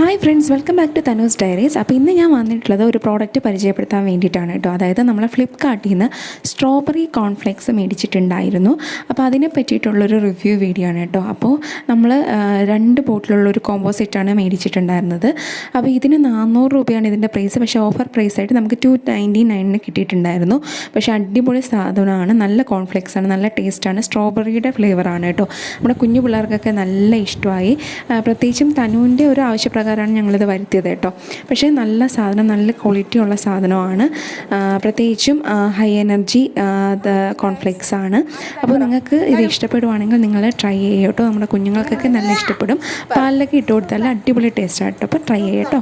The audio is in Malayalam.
Hi friends, welcome back to Tanu's diaries. അപ്പോൾ ഇന്ന് ഞാൻ വന്നിട്ടുള്ളത് ഒരു പ്രോഡക്റ്റ് പരിചയപ്പെടുത്താൻ വേണ്ടിയിട്ടാണ് കേട്ടോ. അതായത് നമ്മളെ ഫ്ലിപ്കാർട്ടിൽ നിന്ന് സ്ട്രോബെറി കോൺഫ്ലേക്സ് മേടിച്ചിട്ടുണ്ടായിരുന്നു. അപ്പോൾ അതിനെ പറ്റിയിട്ടുള്ളൊരു റിവ്യൂ വീഡിയോ ആണ് കേട്ടോ. അപ്പോൾ നമ്മൾ 2 ബോട്ടിലുള്ളൊരു കോംബോ സെറ്റാണ് മേടിച്ചിട്ടുണ്ടായിരുന്നത്. അപ്പോൾ ഇതിന് 400 രൂപയാണ് ഇതിൻ്റെ പ്രൈസ്. പക്ഷേ ഓഫർ പ്രൈസായിട്ട് നമുക്ക് 299 കിട്ടിയിട്ടുണ്ടായിരുന്നു. പക്ഷേ അടിപൊളി സാധനമാണ്, നല്ല കോൺഫ്ലേക്സ് ആണ്, നല്ല ടേസ്റ്റാണ്, സ്ട്രോബെറിയുടെ ഫ്ലേവറാണ് കേട്ടോ. നമ്മുടെ കുഞ്ഞു പിള്ളേർക്കൊക്കെ നല്ല ഇഷ്ടമായി. പ്രത്യേകിച്ചും തനുവിൻ്റെ ഒരു ആവശ്യപ്രകാരമാണ് ഞങ്ങളിത് വരുത്തിയത് കേട്ടോ. പക്ഷേ നല്ല സാധനം, നല്ല ക്വാളിറ്റി ഉള്ള സാധനമാണ്. പ്രത്യേകിച്ചും ഹൈ എനർജി കോൺഫ്ലേക്സ് ആണ്. അപ്പോൾ നിങ്ങൾക്ക് ഇത് ഇഷ്ടപ്പെടുവാണെങ്കിൽ നിങ്ങൾ ട്രൈ ചെയ്യുക കേട്ടോ. നമ്മുടെ കുഞ്ഞുങ്ങൾക്കൊക്കെ നല്ല ഇഷ്ടപ്പെടും. പാലിലൊക്കെ ഇട്ട് കൊടുത്താൽ അടിപൊളി ടേസ്റ്റാണ് കേട്ടോ. അപ്പോൾ ട്രൈ ചെയ്യുക കേട്ടോ.